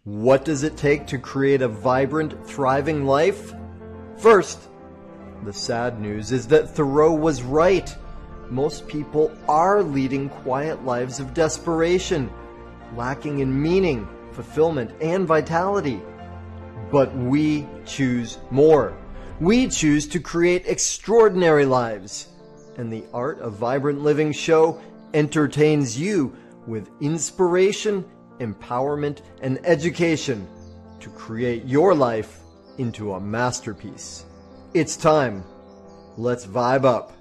What does it take to create a vibrant, thriving life? First, the sad news is that Thoreau was right. Most people are leading quiet lives of desperation, lacking in meaning, fulfillment, and vitality. But we choose more. We choose to create extraordinary lives. And the Art of Vibrant Living show entertains you with inspiration, empowerment, and education to create your life into a masterpiece. It's time. Let's vibe up.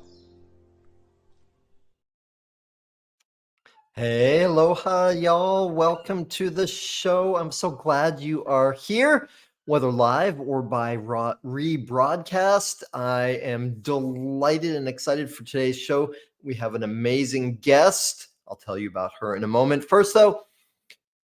Hey, aloha, y'all. Welcome to the show. I'm so glad you are here, whether live or by rebroadcast. I am delighted and excited for today's show. We have an amazing guest. I'll tell you about her in a moment. First, though,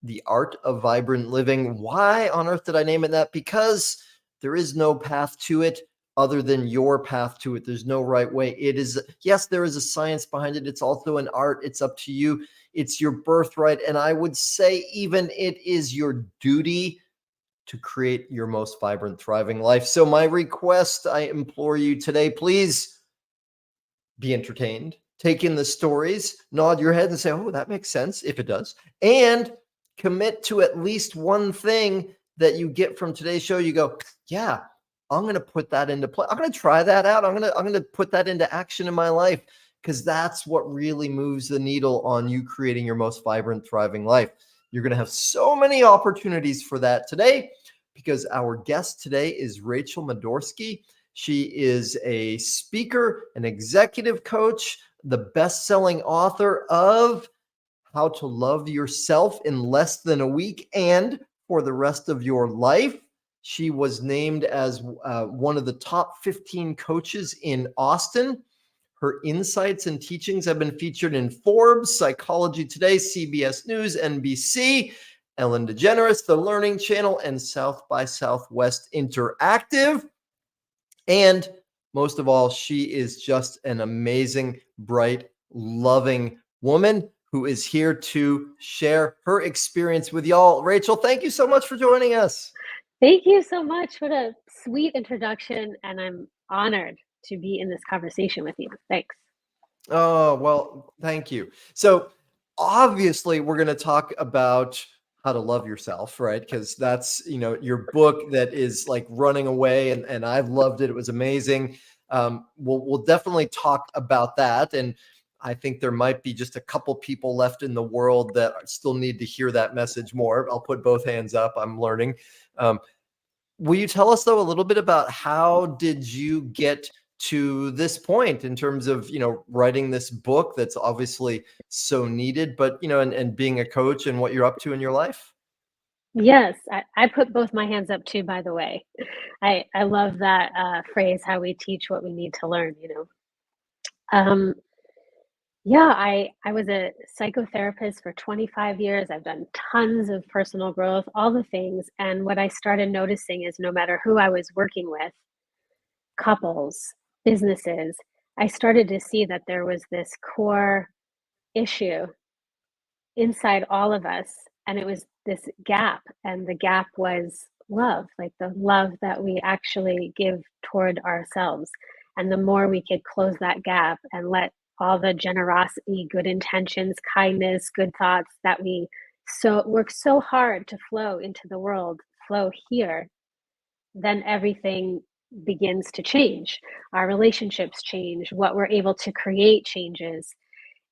the Art of Vibrant Living. Why on earth did I name it that? Because there is no path to it other than your path to it. There's no right way. It is, yes, there is a science behind it. It's also an art. It's up to you. It's your birthright. And I would say even it is your duty to create your most vibrant, thriving life. So my request, I implore you today, please be entertained. Take in the stories, nod your head and say, oh, that makes sense, if it does. And commit to at least one thing that you get from today's show. You go, yeah, I'm going to put that into play. I'm going to try that out. I'm going to put that into action in my life, because that's what really moves the needle on you creating your most vibrant, thriving life. You're going to have so many opportunities for that today, because our guest today is Rachel Madorsky. She is a speaker, an executive coach, the best-selling author of How to Love Yourself in Less Than a Week and for the Rest of Your Life. She was named as one of the top 15 coaches in Austin. Her insights and teachings have been featured in Forbes, Psychology Today, CBS News, NBC, Ellen DeGeneres, The Learning Channel, and South by Southwest Interactive. And most of all, she is just an amazing, bright, loving woman who is here to share her experience with y'all. Rachel, thank you so much for joining us. Thank you so much. What a sweet introduction. And I'm honored to be in this conversation with you. Thanks. Oh, well, thank you. So obviously we're going to talk about how to love yourself, right? Because that's, your book that is like running away, and I've loved it. It was amazing. We'll definitely talk about that. And I think there might be just a couple people left in the world that still need to hear that message more. I'll put both hands up. I'm learning. Will you tell us, though, a little bit about how did you get to this point in terms of, writing this book that's obviously so needed, but, and being a coach and what you're up to in your life? Yes, I put both my hands up too, by the way. I love that phrase, how we teach what we need to learn, Yeah, I was a psychotherapist for 25 years. I've done tons of personal growth, all the things. And what I started noticing is no matter who I was working with, couples, businesses, I started to see that there was this core issue inside all of us. And it was this gap. And the gap was love, like the love that we actually give toward ourselves. And the more we could close that gap and let all the generosity, good intentions, kindness, good thoughts that we work so hard to flow into the world, flow here, then everything begins to change. Our relationships change, what we're able to create changes.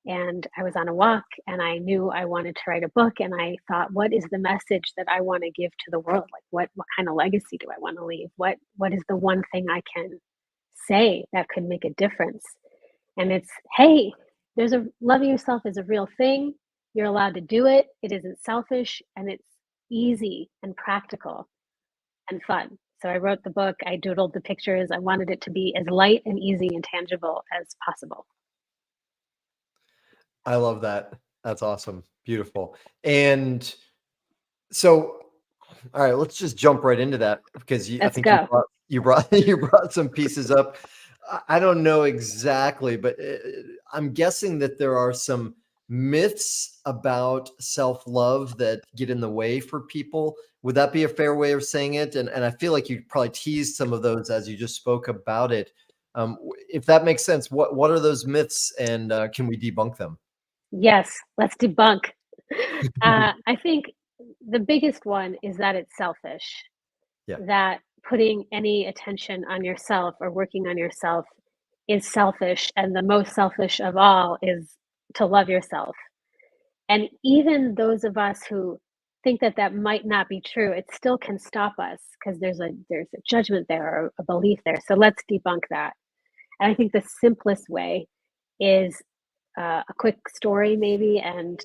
And I was on a walk and I knew I wanted to write a book, and I thought, what is the message that I want to give to the world? Like what kind of legacy do I want to leave? What is the one thing I can say that could make a difference? And it's, hey, loving yourself is a real thing. You're allowed to do it. It isn't selfish, and it's easy and practical and fun. So I wrote the book, I doodled the pictures. I wanted it to be as light and easy and tangible as possible. I love that. That's awesome. Beautiful. And so, all right, let's just jump right into that, because I think you brought some pieces up. I don't know exactly, but I'm guessing that there are some myths about self-love that get in the way for people. Would that be a fair way of saying it? And I feel like you probably teased some of those as you just spoke about it. If that makes sense, what are those myths, and can we debunk them? Yes, let's debunk. I think the biggest one is that it's selfish, Yeah. that putting any attention on yourself or working on yourself is selfish, and the most selfish of all is to love yourself. And even those of us who think that that might not be true, it still can stop us because there's a judgment there or a belief there. So let's debunk that. And I think the simplest way is a quick story, maybe, and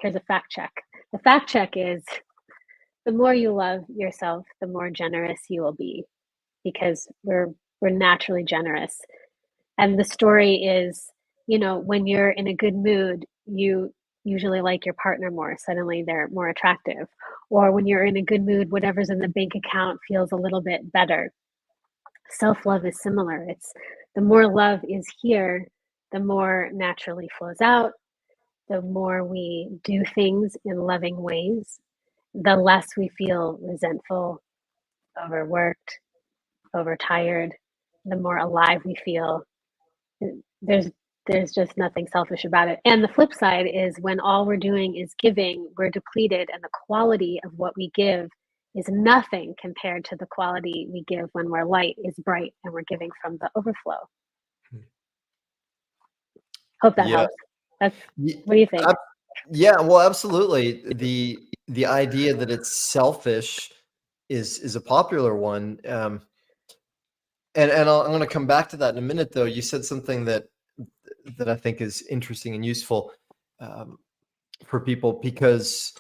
here's a fact check. The fact check is the more you love yourself, the more generous you will be because we're naturally generous. And the story is, when you're in a good mood, you usually like your partner more. Suddenly they're more attractive. Or when you're in a good mood, whatever's in the bank account feels a little bit better. Self love is similar. It's the more love is here, the more naturally flows out, the more we do things in loving ways, the less we feel resentful, overworked, overtired, the more alive we feel. There's there's just nothing selfish about it. And the flip side is when all we're doing is giving, we're depleted, and the quality of what we give is nothing compared to the quality we give when we're light is bright and we're giving from the overflow. Hope that Yeah. helps. That's Ye- what do you think? ab- yeah, well, absolutely. The idea that it's selfish is a popular one. And I'm going to come back to that in a minute, though. You said something that I think is interesting and useful, um, for people, because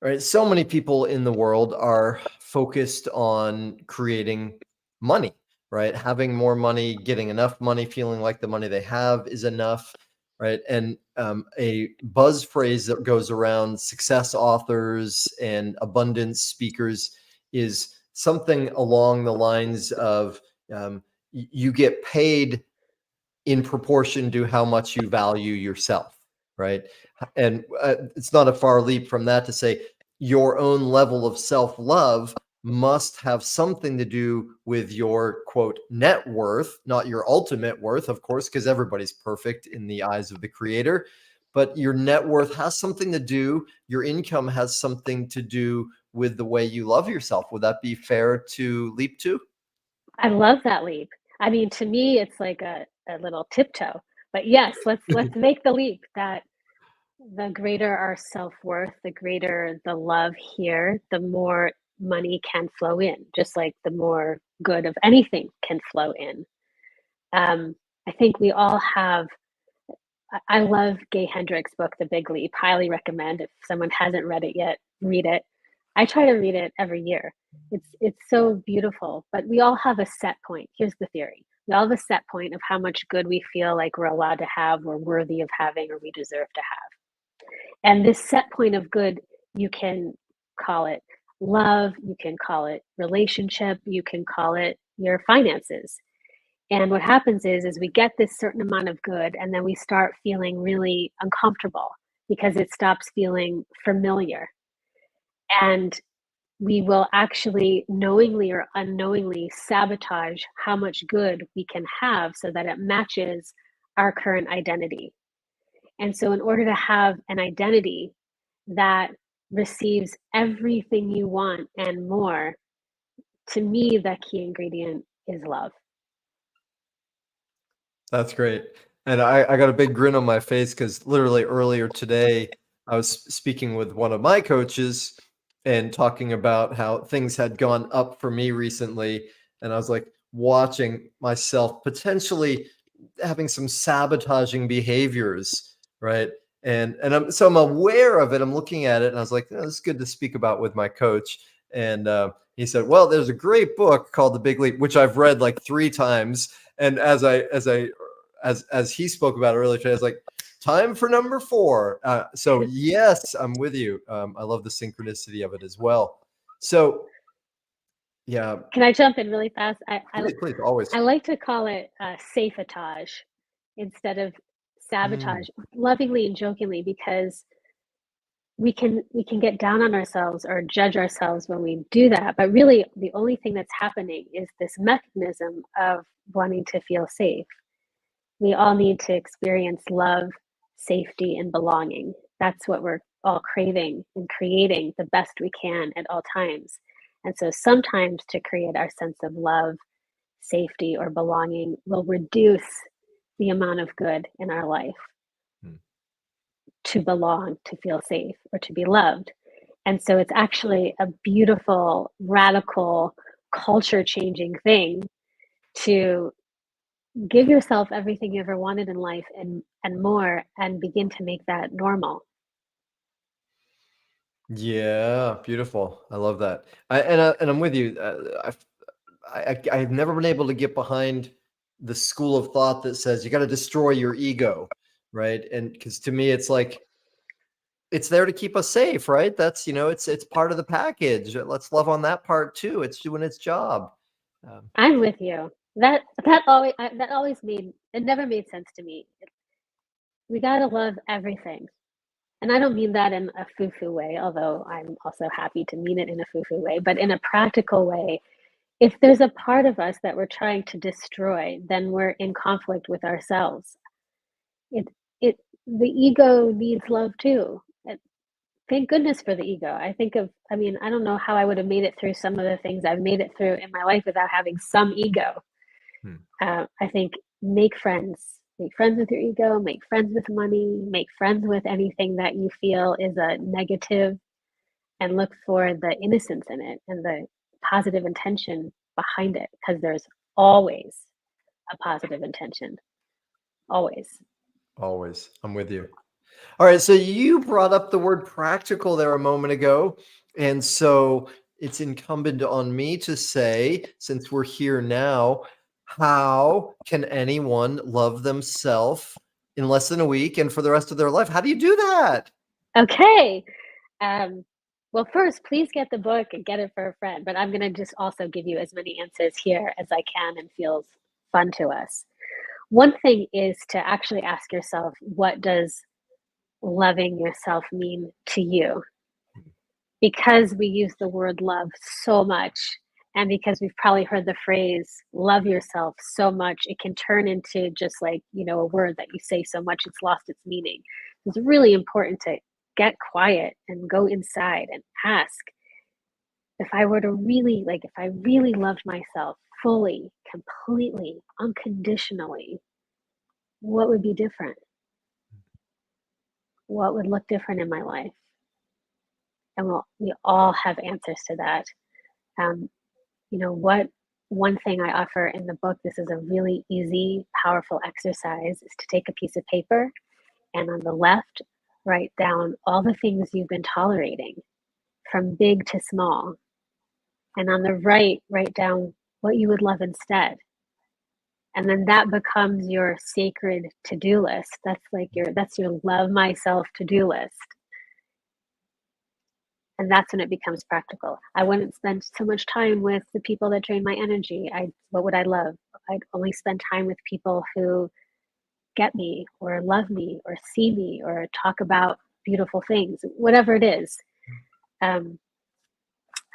right, so many people in the world are focused on creating money, right? Having more money, getting enough money, feeling like the money they have is enough, right? And a buzz phrase that goes around success authors and abundance speakers is something along the lines of, you get paid in proportion to how much you value yourself, right? And it's not a far leap from that to say your own level of self love must have something to do with your quote net worth, not your ultimate worth, of course, because everybody's perfect in the eyes of the creator. But your net worth has something to do, your income has something to do with the way you love yourself. Would that be fair to leap to? I love that leap. I mean, to me, it's like a little tiptoe. But yes, let's make the leap that the greater our self-worth, the greater the love here, the more money can flow in, just like the more good of anything can flow in. I think we all have. I love Gay Hendricks' book, The Big Leap. Highly recommend. If someone hasn't read it yet, read it. I try to read it every year. It's so beautiful. But we all have a set point. Here's the theory. We all have a set point of how much good we feel like we're allowed to have, we're worthy of having, or we deserve to have. And this set point of good, you can call it love, you can call it relationship, you can call it your finances. And what happens is we get this certain amount of good and then we start feeling really uncomfortable because it stops feeling familiar. And we will actually knowingly or unknowingly sabotage how much good we can have so that it matches our current identity. And so, in order to have an identity that receives everything you want and more, to me, the key ingredient is love. That's great. And I got a big grin on my face because literally earlier today, I was speaking with one of my coaches and talking about how things had gone up for me recently. And I was like watching myself potentially having some sabotaging behaviors, right? And I'm aware of it. I'm looking at it, and I was like, oh, "This is good to speak about with my coach." And he said, "Well, there's a great book called The Big Leap, which I've read like 3 times." And as he spoke about earlier today, I was like, time for number 4. So yes, I'm with you. I love the synchronicity of it as well. So yeah, Can I jump in really fast? please, always. I like to call it sabotage instead of sabotage, lovingly and jokingly, because we can get down on ourselves or judge ourselves when we do that, but really the only thing that's happening is this mechanism of wanting to feel safe. We all need to experience love, safety, and belonging. That's what we're all craving and creating the best we can at all times. And so sometimes to create our sense of love, safety, or belonging will reduce the amount of good in our life to belong, to feel safe, or to be loved. And so it's actually a beautiful, radical, culture changing thing to give yourself everything you ever wanted in life and more, and begin to make that normal. Yeah, beautiful. I love that. And I'm with you. I've never been able to get behind the school of thought that says you got to destroy your ego, right? And because to me, it's like it's there to keep us safe, right? That's it's part of the package. Let's love on that part too. It's doing its job. I'm with you. That always made it never made sense to me. We gotta love everything. And I don't mean that in a foo-foo way, although I'm also happy to mean it in a foo-foo way, but in a practical way. If there's a part of us that we're trying to destroy, then we're in conflict with ourselves. It it the ego needs love too. And thank goodness for the ego. I mean, I don't know how I would have made it through some of the things I've made it through in my life without having some ego. Hmm. I think make friends. Make friends with your ego, make friends with money, make friends with anything that you feel is a negative, and look for the innocence in it and the positive intention behind it, because there's always a positive intention. Always. Always, I'm with you. All right, so you brought up the word practical there a moment ago, and so it's incumbent on me to say, since we're here now, how can anyone love themselves in less than a week and for the rest of their life? How do you do that? Okay. Um, well, first, please get the book and get it for a friend. But I'm going to just also give you as many answers here as I can and feels fun to us. One thing is to actually ask yourself, what does loving yourself mean to you? Because we use the word love so much, and because we've probably heard the phrase love yourself so much, it can turn into just like, a word that you say so much it's lost its meaning. It's really important to get quiet and go inside and ask, if I were to really, like, if I really loved myself fully, completely, unconditionally, what would be different? What would look different in my life? And we all have answers to that. Um, what one thing I offer in the book, this is a really easy, powerful exercise, is to take a piece of paper and on the left, write down all the things you've been tolerating from big to small. And on the right, write down what you would love instead. And then that becomes your sacred to-do list. That's your love myself to-do list. And that's when it becomes practical. I wouldn't spend so much time with the people that drain my energy. What would I love? I'd only spend time with people who get me or love me or see me or talk about beautiful things, whatever it is.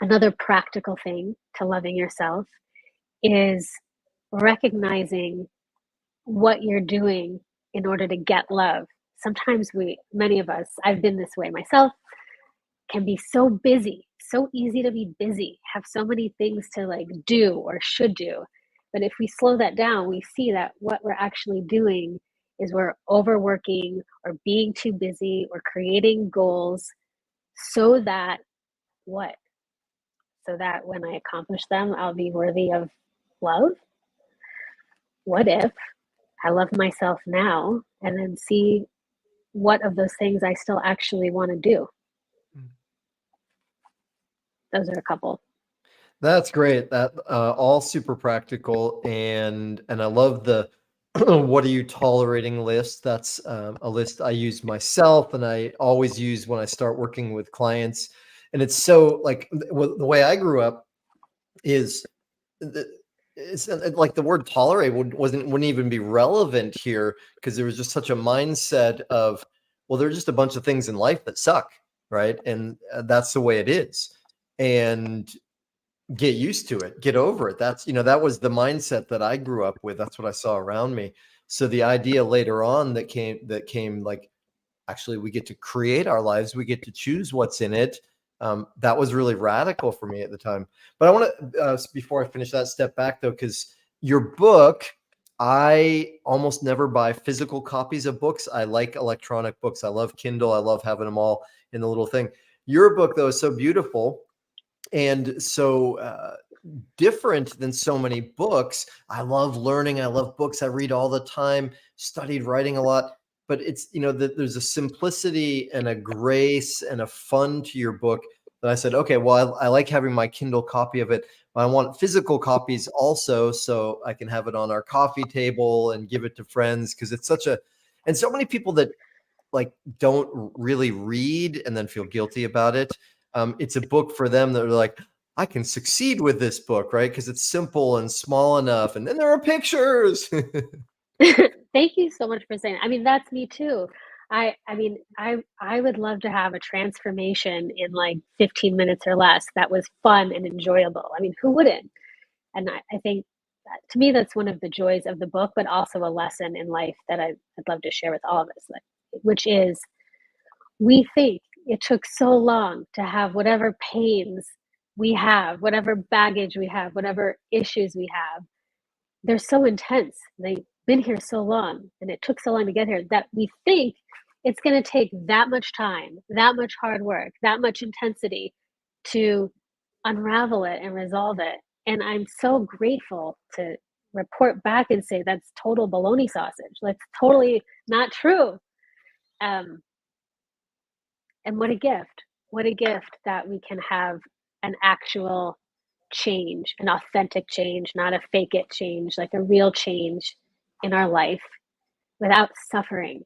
Another practical thing to loving yourself is recognizing what you're doing in order to get love. Sometimes many of us, I've been this way myself, can be so busy, so easy to be busy, have so many things to like do or should do. But if we slow that down, we see that what we're actually doing is we're overworking or being too busy or creating goals so that what? So that when I accomplish them, I'll be worthy of love. What if I love myself now and then see what of those things I still actually want to do? Those are a couple. That's great. That all super practical, and I love the what are you tolerating list. That's a list I use myself, and I always use when I start working with clients. And it's so like the way I grew up is it's like the word tolerate wouldn't even be relevant here, because there was just such a mindset of, well, there's just a bunch of things in life that suck, right? And that's the way it is. And get used to it, get over it. That's, that was the mindset that I grew up with. That's what I saw around me. So the idea later on that came like, actually, we get to create our lives, we get to choose what's in it. That was really radical for me at the time. But I want to, before I finish that, step back though, because your book, I almost never buy physical copies of books. I like electronic books. I love Kindle. I love having them all in the little thing. Your book though is so beautiful and so different than so many books. I love learning. I love books. I read all the time, studied writing a lot, but it's, there's a simplicity and a grace and a fun to your book that I said, okay, well, I like having my Kindle copy of it, but I want physical copies also, so I can have it on our coffee table and give it to friends. Cause it's and so many people that like don't really read and then feel guilty about it. It's a book for them that are like, I can succeed with this book, right? Because it's simple and small enough, and then there are pictures. Thank you so much for saying that. I mean, that's me too. I would love to have a transformation in like 15 minutes or less that was fun and enjoyable. I mean, who wouldn't? And I think that, to me, that's one of the joys of the book, but also a lesson in life that I'd love to share with all of us, like, which is we think it took so long to have whatever pains we have, whatever baggage we have, whatever issues we have. They're so intense. They've been here so long, and it took so long to get here that we think it's going to take that much time, that much hard work, that much intensity to unravel it and resolve it. And I'm so grateful to report back and say that's total baloney sausage. That's totally not true. Um, and what a gift. What a gift that we can have an actual change, an authentic change, not a fake it change, like a real change in our life without suffering.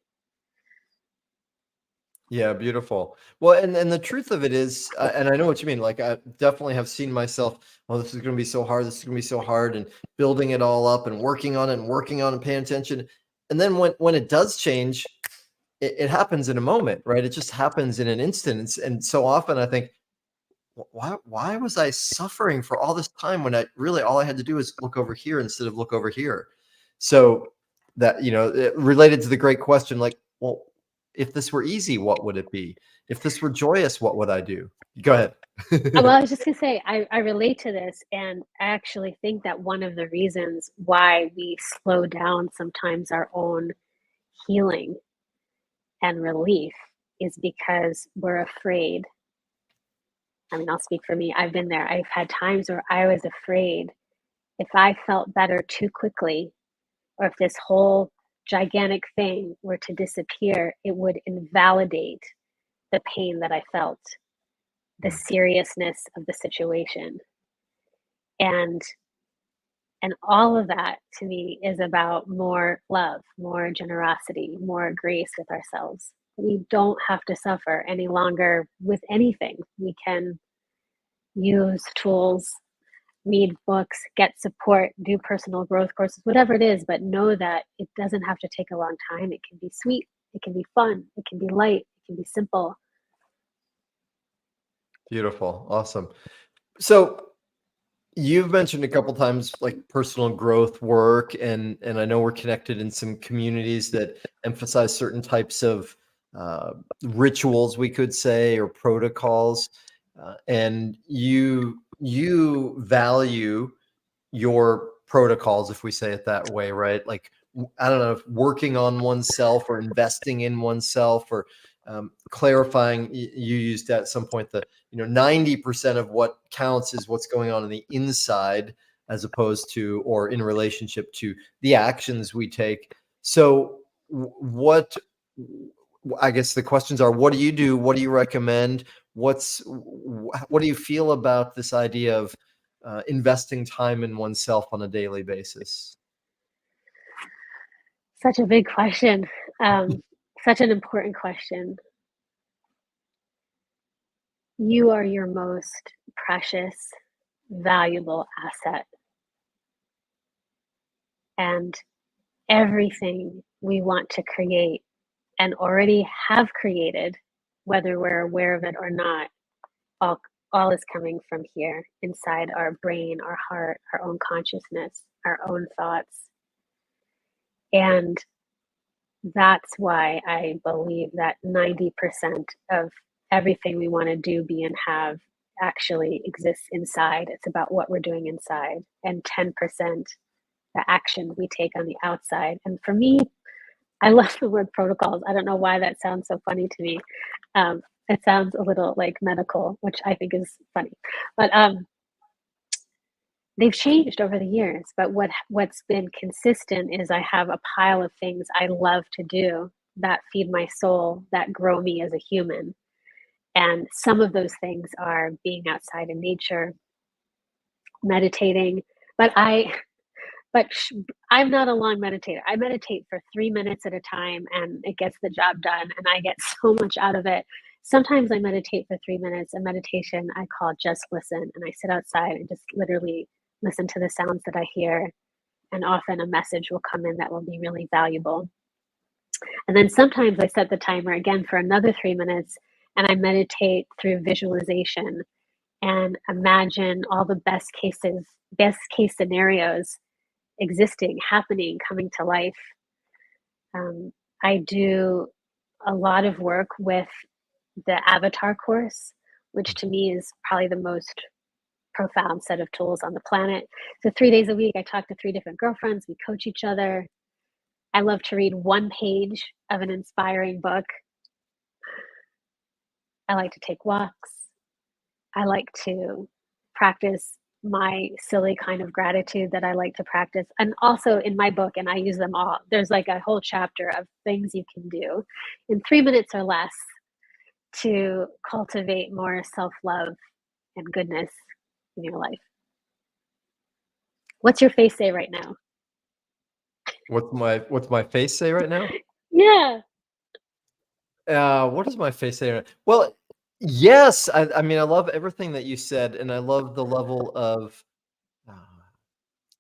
Yeah, beautiful. Well, and the truth of it is, and I know what you mean. Like, I definitely have seen myself. Oh, this is going to be so hard. This is going to be so hard, and building it all up and working on it and working on it, and paying attention. And then when it does change, it happens in a moment, right? It just happens in an instant. And so often I think, why was I suffering for all this time when I really all I had to do is look over here instead of look over here? So that, related to the great question, like, well, if this were easy, what would it be? If this were joyous, what would I do? Go Well, ahead. I was just gonna say, I relate to this, and I actually think that one of the reasons why we slow down sometimes our own healing and relief is because we're afraid. I mean, I'll speak for me. I've been there. I've had times where I was afraid if I felt better too quickly, or if this whole gigantic thing were to disappear, it would invalidate the pain that I felt, the seriousness of the situation. And all of that to me is about more love, more generosity, more grace with ourselves. We don't have to suffer any longer with anything. We can use tools, read books, get support, do personal growth courses, whatever it is, but know that it doesn't have to take a long time. It can be sweet, it can be fun, it can be light, it can be simple. Beautiful. Awesome. So you've mentioned a couple times like personal growth work, and I know we're connected in some communities that emphasize certain types of rituals, we could say, or protocols, and you value your protocols, if we say it that way, right? Like, I don't know, if working on oneself or investing in oneself or clarifying, you used at some point that, 90% of what counts is what's going on the inside, as opposed to, or in relationship to the actions we take. So what, I guess the questions are, what do you do? What do you recommend? What do you feel about this idea of investing time in oneself on a daily basis? Such a big question. Um, Such an important question. You are your most precious, valuable asset. And everything we want to create and already have created, whether we're aware of it or not, all, all is coming from here inside our brain, our heart, our own consciousness, our own thoughts. And that's why I believe that 90% of everything we want to do, be, and have actually exists inside. It's about what we're doing inside, and 10% the action we take on the outside. And for me, I love the word protocols. I don't know why that sounds so funny to me. It sounds a little like medical, which I think is funny. But they've changed over the years. But what's been consistent is I have a pile of things I love to do that feed my soul, that grow me as a human. And some of those things are being outside in nature, meditating. But I'm not a long meditator. I meditate for 3 minutes at a time and it gets the job done and I get so much out of it. Sometimes I meditate for 3 minutes. A meditation I call just listen. And I sit outside and just literally listen to the sounds that I hear. And often a message will come in that will be really valuable. And then sometimes I set the timer again for another 3 minutes and I meditate through visualization and imagine all the best case scenarios existing, happening, coming to life. I do a lot of work with the Avatar course, which to me is probably the most profound set of tools on the planet. So 3 days a week, I talk to 3 different girlfriends. We coach each other. I love to read one page of an inspiring book. I like to take walks. I like to practice my silly kind of gratitude that I like to practice. And also in my book, and I use them all, there's like a whole chapter of things you can do in 3 minutes or less to cultivate more self-love and goodness in your life. What's your face say right now? What's my face say right now? Yeah. What does my face say? Well, yes. I mean, I love everything that you said, and I love the level of, uh,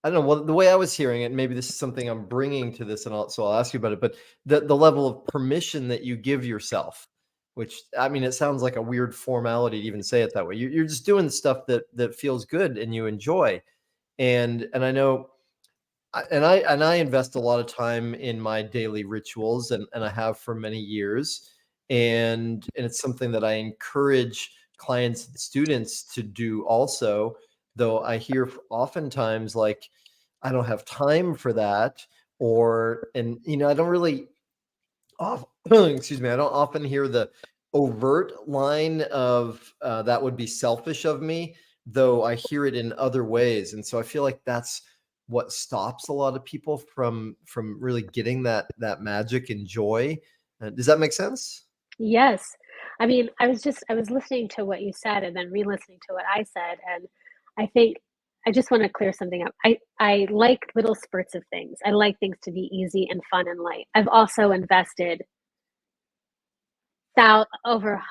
I don't know. Well, the way I was hearing it, maybe this is something I'm bringing to this, and so I'll ask you about it. But the level of permission that you give yourself, which I mean, it sounds like a weird formality to even say it that way. You're just doing stuff that feels good and you enjoy, and I know. And I invest a lot of time in my daily rituals, and I have for many years, and it's something that I encourage clients and students to do also. Though I hear oftentimes like I don't have time for that, and I don't really off excuse me, I don't often hear the overt line of that would be selfish of me, though I hear it in other ways. And so I feel like that's what stops a lot of people from really getting that magic and joy. Does that make sense? Yes. I mean, I was listening to what you said and then re-listening to what I said, and I think I just want to clear something up. I like little spurts of things. I like things to be easy and fun and light. I've also invested over,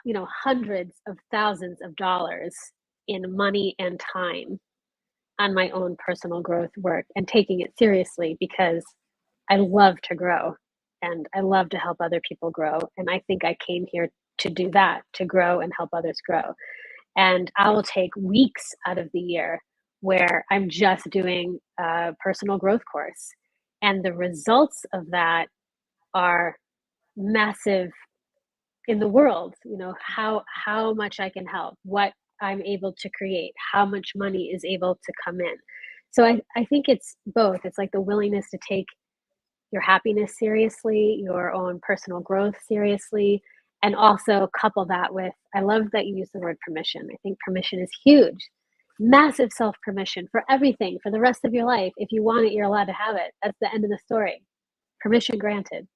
hundreds of thousands of dollars in money and time on my own personal growth work and taking it seriously because I love to grow and I love to help other people grow. And I think I came here to do that, to grow and help others grow. And I will take weeks out of the year where I'm just doing a personal growth course. And the results of that are massive in the world, how much I can help, what I'm able to create, how much money is able to come in. So I think it's both. It's like the willingness to take your happiness seriously, your own personal growth seriously, and also couple that with, I love that you use the word permission. I think permission is huge. Massive self permission for everything for the rest of your life. If you want it, you're allowed to have it. That's the end of the story. Permission granted.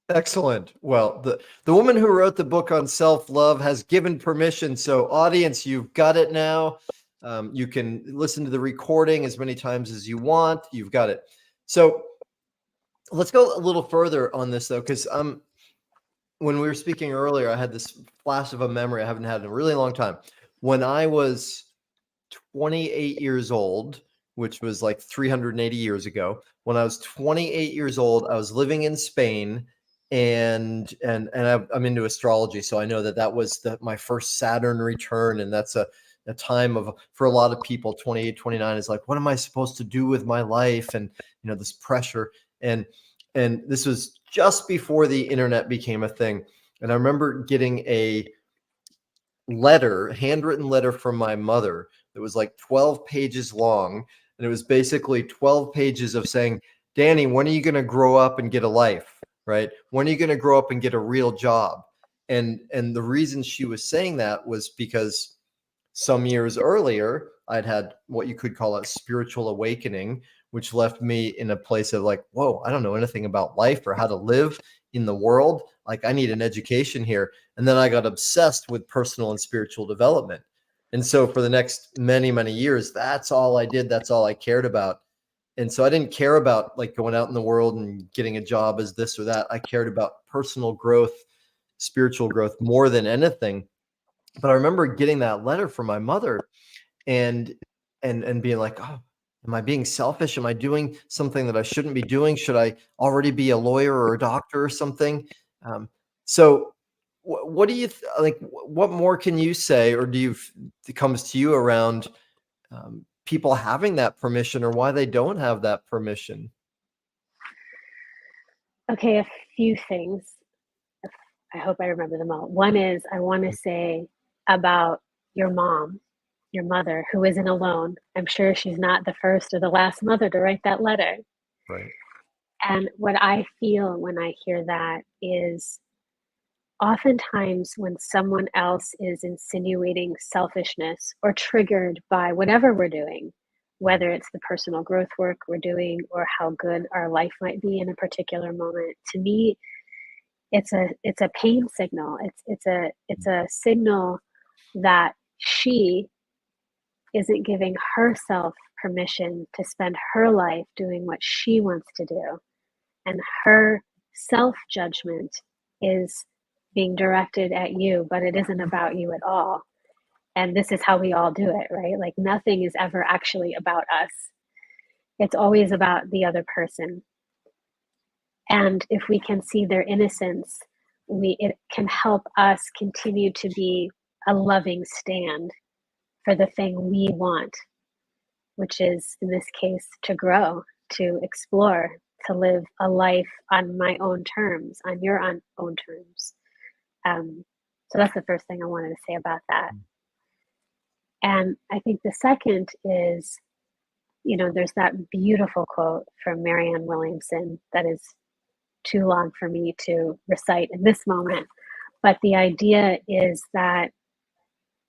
Excellent. Well, the woman who wrote the book on self-love has given permission. So audience, you've got it now. You can listen to the recording as many times as you want. You've got it. So let's go a little further on this though, because when we were speaking earlier, I had this flash of a memory I haven't had in a really long time. When I was 28 years old, which was like 380 years ago. When I was 28 years old, I was living in Spain, and I'm into astrology, so I know that was my first Saturn return, and that's a time of, for a lot of people, 28, 29 is like, what am I supposed to do with my life? And this pressure, and this was just before the internet became a thing. And I remember getting a handwritten letter from my mother that was like 12 pages long. And it was basically 12 pages of saying, Danny, when are you going to grow up and get a life? Right? When are you going to grow up and get a real job? And the reason she was saying that was because some years earlier, I'd had what you could call a spiritual awakening, which left me in a place of like, whoa, I don't know anything about life or how to live in the world. Like, I need an education here. And then I got obsessed with personal and spiritual development. And so for the next many, many years, that's all I did. That's all I cared about. And so I didn't care about like going out in the world and getting a job as this or that. I cared about personal growth, spiritual growth more than anything. But I remember getting that letter from my mother and being like, oh, am I being selfish? Am I doing something that I shouldn't be doing? Should I already be a lawyer or a doctor or something? So what do you like? What more can you say, or it comes to you around people having that permission, or why they don't have that permission? Okay, a few things. I hope I remember them all. One is I want to say about your mom, your mother, who isn't alone. I'm sure she's not the first or the last mother to write that letter. Right. And what I feel when I hear that is oftentimes when someone else is insinuating selfishness or triggered by whatever we're doing, whether it's the personal growth work we're doing or how good our life might be in a particular moment, to me, it's a pain signal. It's a signal that she isn't giving herself permission to spend her life doing what she wants to do. And her self judgment is being directed at you, but it isn't about you at all. And this is how we all do it, right? Like nothing is ever actually about us. It's always about the other person. And if we can see their innocence, it can help us continue to be a loving stand for the thing we want, which is in this case to grow, to explore, to live a life on my own terms, on your own terms. So that's the first thing I wanted to say about that. And I think the second is, there's that beautiful quote from Marianne Williamson that is too long for me to recite in this moment. But the idea is that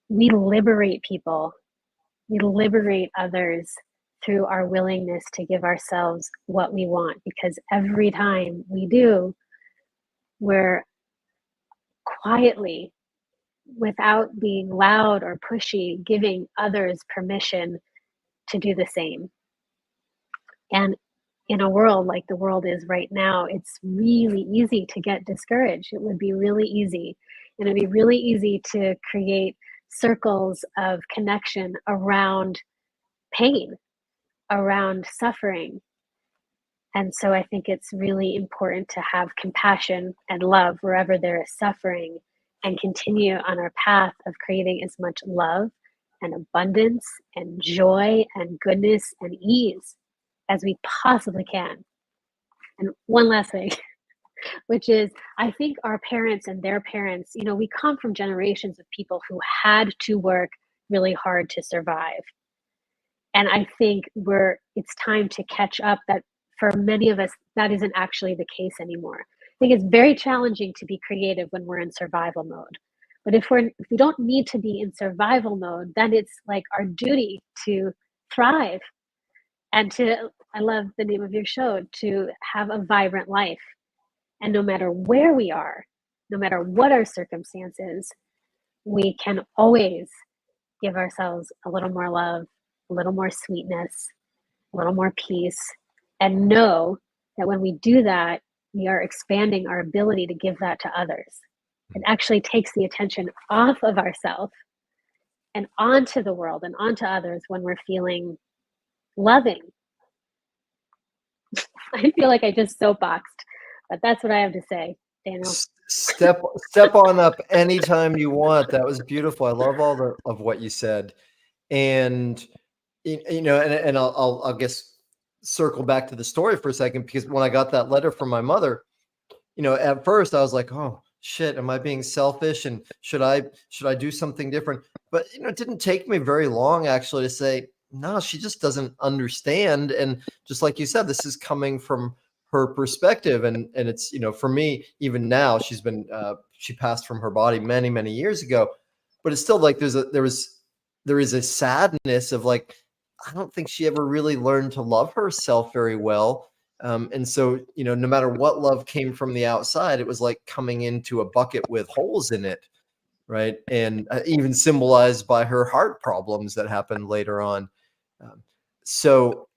we liberate people, we liberate others through our willingness to give ourselves what we want. Because every time we do, we're quietly, without being loud or pushy, giving others permission to do the same. And in a world like the world is right now, it's really easy to get discouraged. It would be really easy. And it'd be really easy to create circles of connection around pain, around suffering. And so I think it's really important to have compassion and love wherever there is suffering and continue on our path of creating as much love and abundance and joy and goodness and ease as we possibly can. And one last thing, which is I think our parents and their parents, we come from generations of people who had to work really hard to survive. And I think it's time to catch up that for many of us, that isn't actually the case anymore. I think it's very challenging to be creative when we're in survival mode. But if we don't need to be in survival mode, then it's like our duty to thrive and I love the name of your show, to have a vibrant life. And no matter where we are, no matter what our circumstances, we can always give ourselves a little more love, a little more sweetness, a little more peace, and know that when we do that, we are expanding our ability to give that to others. It actually takes the attention off of ourselves and onto the world and onto others when we're feeling loving. I feel like I just soapboxed, but that's what I have to say, Daniel. Step on up anytime you want. That was beautiful. I love all of what you said. And and I'll guess circle back to the story for a second, because when I got that letter from my mother, at first I was like, oh shit, am I being selfish? And should I do something different? But it didn't take me very long actually to say, no, she just doesn't understand. And just like you said, this is coming from her perspective. And it's, for me, even now, she passed from her body many, many years ago, but it's still like there is a sadness of like, I don't think she ever really learned to love herself very well. And so, no matter what love came from the outside, it was like coming into a bucket with holes in it. Right. And even symbolized by her heart problems that happened later on. Um,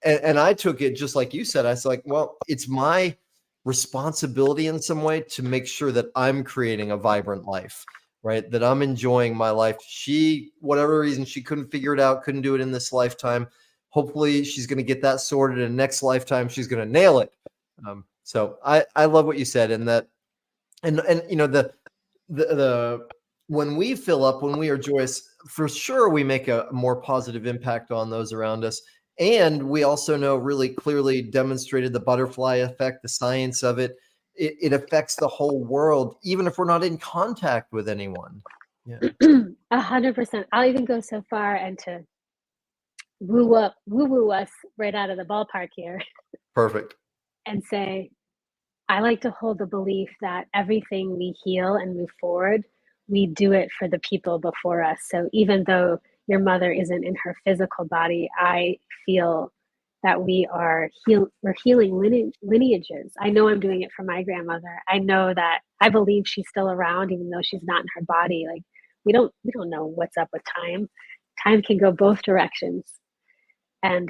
and I took it just like you said. I was like, well, it's my responsibility in some way to make sure that I'm creating a vibrant life, right? That I'm enjoying my life. Whatever reason, she couldn't figure it out, couldn't do it in this lifetime. Hopefully she's going to get that sorted in the next lifetime. She's going to nail it. So I love what you said, and that, and the when we fill up, when we are joyous, for sure we make a more positive impact on those around us. And we also know, really clearly demonstrated, the butterfly effect, the science of it. It affects the whole world, even if we're not in contact with anyone. Yeah. 100%. I'll even go so far and to woo us right out of the ballpark here Perfect. and say, I like to hold the belief that everything we heal and move forward, we do it for the people before us. So even though your mother isn't in her physical body, I feel that we're healing lineages. I know I'm doing it for my grandmother. I know that I believe she's still around, even though she's not in her body. Like we don't know what's up with time. Time can go both directions. And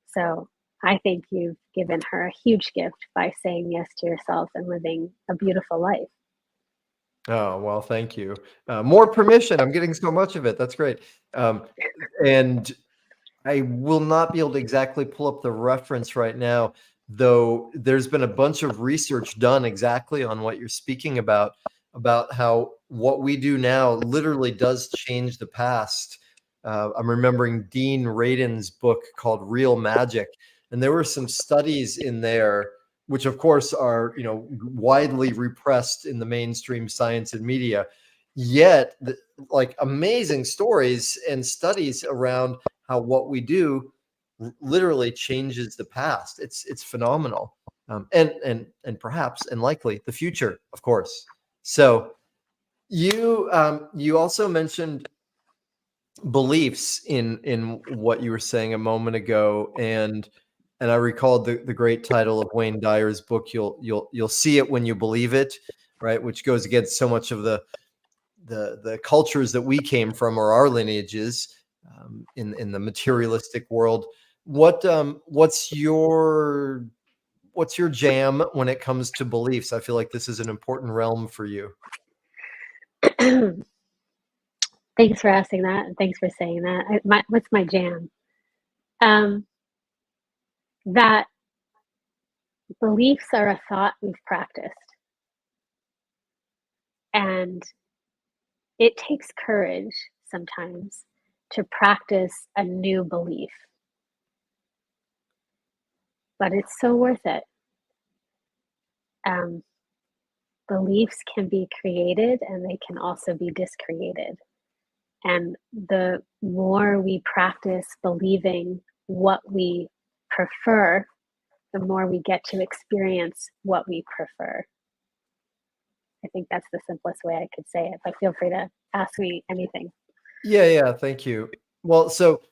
so I think you've given her a huge gift by saying yes to yourself and living a beautiful life. Oh, well, thank you. More permission. I'm getting so much of it. That's great. And I will not be able to exactly pull up the reference right now, though there's been a bunch of research done exactly on what you're speaking about how what we do now literally does change the past. I'm remembering Dean Radin's book called Real Magic, and there were some studies in there, which of course are, widely repressed in the mainstream science and media, yet like amazing stories and studies around how what we do literally changes the past. It's phenomenal. And perhaps and likely the future, of course. So you also mentioned beliefs in what you were saying a moment ago, and I recalled the great title of Wayne Dyer's book, You'll see it when you believe it, right? Which goes against so much of the cultures that we came from, or our lineages, in the materialistic world. What's your jam when it comes to beliefs? I feel like this is an important realm for you. Thanks for asking that, and thanks for saying that. What's my jam? That beliefs are a thought we've practiced. And it takes courage sometimes to practice a new belief. But it's so worth it. Beliefs can be created and they can also be discreated. And the more we practice believing what we prefer, the more we get to experience what we prefer. I think that's the simplest way I could say it, but feel free to ask me anything. Yeah, thank you. Well, so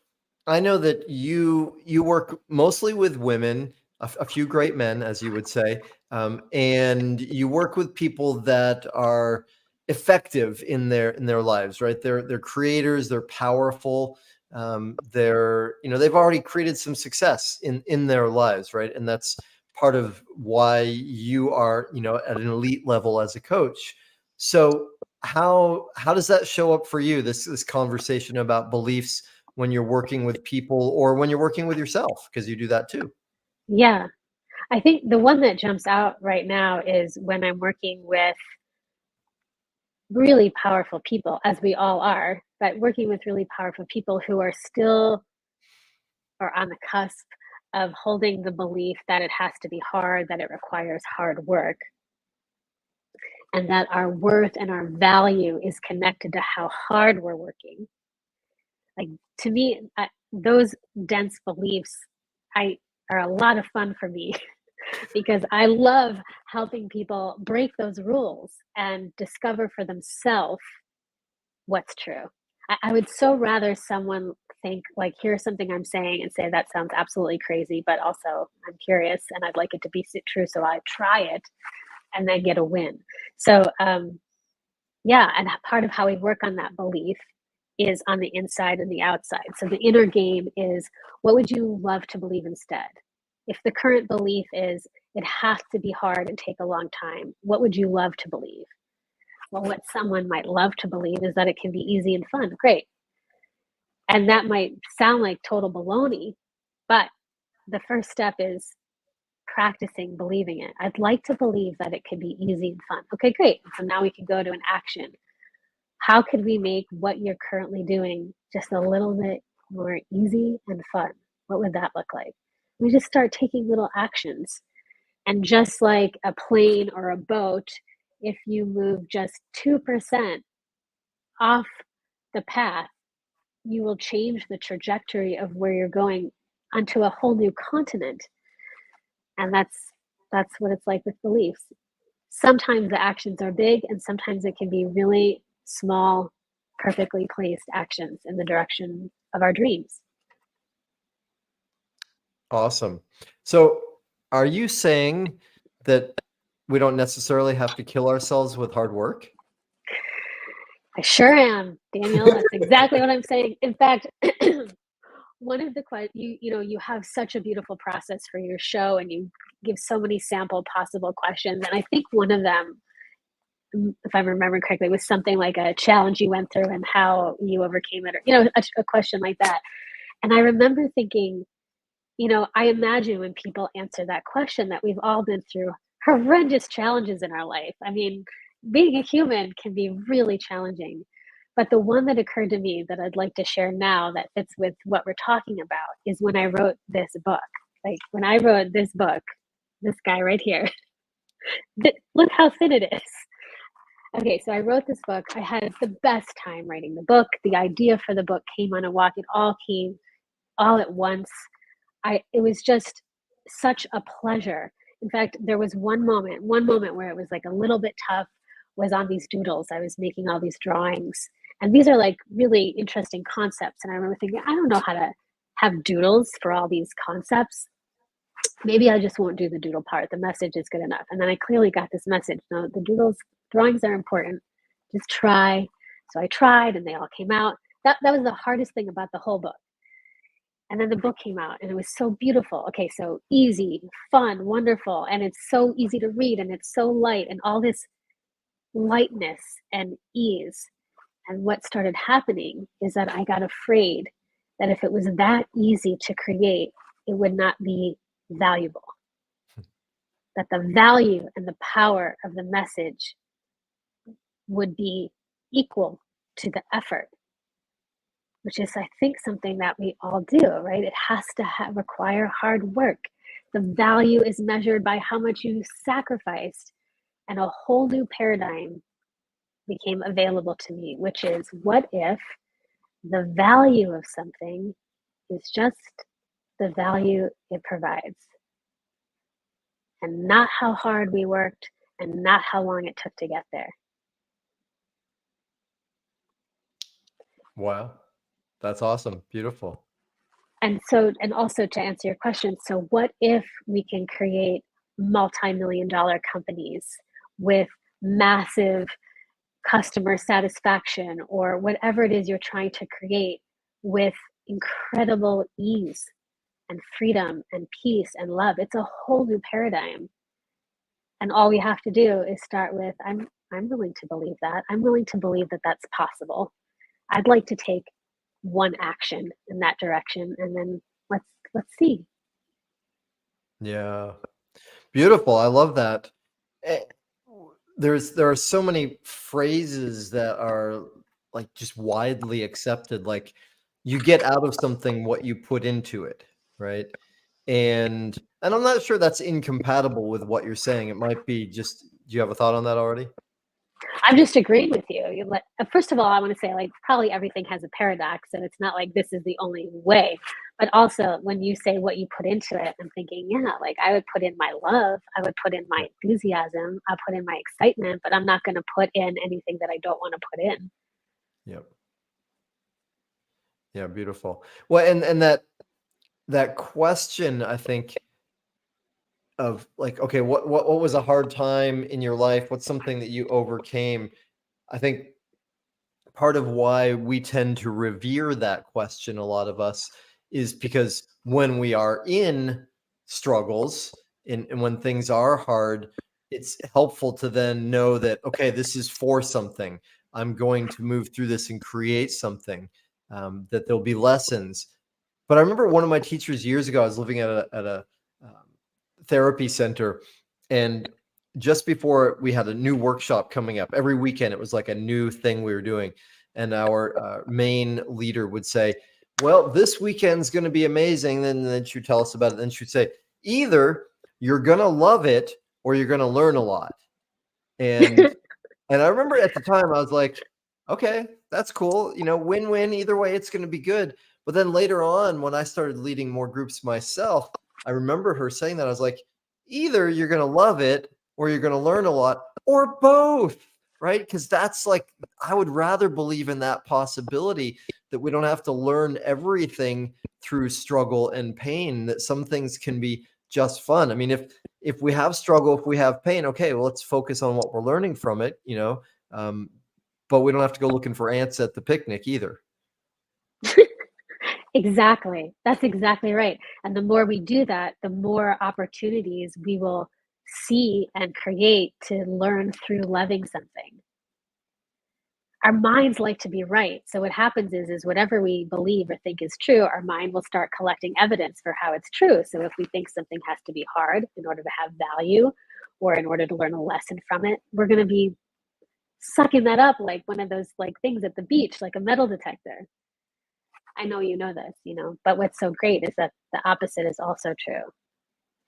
I know that you work mostly with women, a few great men, as you would say, and you work with people that are effective in their lives, right? They're creators, they're powerful, they've already created some success in their lives, right? And that's part of why you are, at an elite level as a coach. So how does that show up for you? This conversation about beliefs when you're working with people or when you're working with yourself, because you do that too. Yeah. I think the one that jumps out right now is when I'm working with really powerful people, as we all are, but working with really powerful people who are still or on the cusp of holding the belief that it has to be hard, that it requires hard work, and that our worth and our value is connected to how hard we're working. Like, to me, those dense beliefs I are a lot of fun for me because I love helping people break those rules and discover for themselves what's true. I would so rather someone think, like, here's something I'm saying and say, that sounds absolutely crazy, but also I'm curious and I'd like it to be true. So I try it and then get a win. So, yeah. And part of how we work on that belief is on the inside and the outside. So the inner game is, what would you love to believe instead? If the current belief is it has to be hard and take a long time, what would you love to believe? Well, what someone might love to believe is that it can be easy and fun. Great. And that might sound like total baloney, but the first step is practicing believing it. I'd like to believe that it could be easy and fun. Okay, great. So now we can go to an action. How could we make what you're currently doing just a little bit more easy and fun? What would that look like? We just start taking little actions. And just like a plane or a boat, if you move just 2% off the path, you will change the trajectory of where you're going onto a whole new continent. And that's what it's like with beliefs. Sometimes the actions are big and sometimes it can be really small, perfectly placed actions in the direction of our dreams. Awesome. So are you saying that we don't necessarily have to kill ourselves with hard work? I sure am, Daniel. That's exactly what I'm saying. In fact, one of the you have such a beautiful process for your show and you give so many sample possible questions, and I think one of them, if I'm remembering correctly, was something like a challenge you went through and how you overcame it, or a question like that. And I remember thinking, I imagine when people answer that question that we've all been through horrendous challenges in our life. I mean, being a human can be really challenging. But the one that occurred to me that I'd like to share now that fits with what we're talking about is when I wrote this book. Like, when I wrote this book, this guy right here, look how thin it is. Okay, so I wrote this book. I had the best time writing the book. The idea for the book came on a walk. It all came all at once. It was just such a pleasure. In fact, there was one moment where it was like a little bit tough, was on these doodles. I was making all these drawings. And these are like really interesting concepts. And I remember thinking, I don't know how to have doodles for all these concepts. Maybe I just won't do the doodle part. The message is good enough. And then I clearly got this message. No, the drawings are important. Just try. So I tried and they all came out. That was the hardest thing about the whole book. And then the book came out and it was so beautiful. Okay, so easy, fun, wonderful. And it's so easy to read and it's so light and all this lightness and ease. And what started happening is that I got afraid that if it was that easy to create, it would not be valuable. That the value and the power of the message would be equal to the effort, which is, I think, something that we all do, right? It has to require hard work. The value is measured by how much you sacrificed, and a whole new paradigm became available to me, which is, what if the value of something is just the value it provides, and not how hard we worked and not how long it took to get there. Wow. That's awesome. Beautiful. And also, to answer your question, so what if we can create multi-million-dollar companies with massive customer satisfaction, or whatever it is you're trying to create, with incredible ease and freedom and peace and love? It's a whole new paradigm. And all we have to do is start with, I'm willing to believe that. I'm willing to believe that that's possible. I'd like to take one action in that direction, and then let's see. Yeah. Beautiful. I love that. Eh, there are so many phrases that are like just widely accepted. Like you get out of something what you put into it, right? And I'm not sure that's incompatible with what you're saying. It might be just, do you have a thought on that already? I'm just agreeing with you. First of all, I want to say, like, probably everything has a paradox, and it's not like this is the only way. But also, when you say what you put into it, I'm thinking, yeah, like I would put in my love, I would put in my enthusiasm, I put in my excitement, but I'm not going to put in anything that I don't want to put in. Yep. Yeah, beautiful. Well, and that question, I think, of like, okay, what was a hard time in your life? What's something that you overcame? I think part of why we tend to revere that question, a lot of us, is because when we are in struggles and when things are hard, it's helpful to then know that, okay, this is for something. I'm going to move through this and create something, that there'll be lessons. But I remember one of my teachers years ago, I was living at a um, therapy center, and just before we had a new workshop coming up, every weekend it was like a new thing we were doing. And our main leader would say, well, this weekend's going to be amazing. And then she'd tell us about it. Then she'd say, either you're going to love it or you're going to learn a lot. And and I remember at the time I was like, okay, that's cool. Win-win. Either way, it's going to be good. But then later on, when I started leading more groups myself, I remember her saying that. I was like, either you're going to love it or you're going to learn a lot, or both, right? Because that's like, I would rather believe in that possibility, that we don't have to learn everything through struggle and pain, that some things can be just fun. I mean, if we have struggle, if we have pain, okay, well, let's focus on what we're learning from it, but we don't have to go looking for ants at the picnic either. Exactly. That's exactly right. And the more we do that, the more opportunities we will see and create to learn through loving something. Our minds like to be right. So what happens is whatever we believe or think is true, our mind will start collecting evidence for how it's true. So if we think something has to be hard in order to have value or in order to learn a lesson from it, we're going to be sucking that up like one of those like things at the beach, like a metal detector. I know you know this, but what's so great is that the opposite is also true.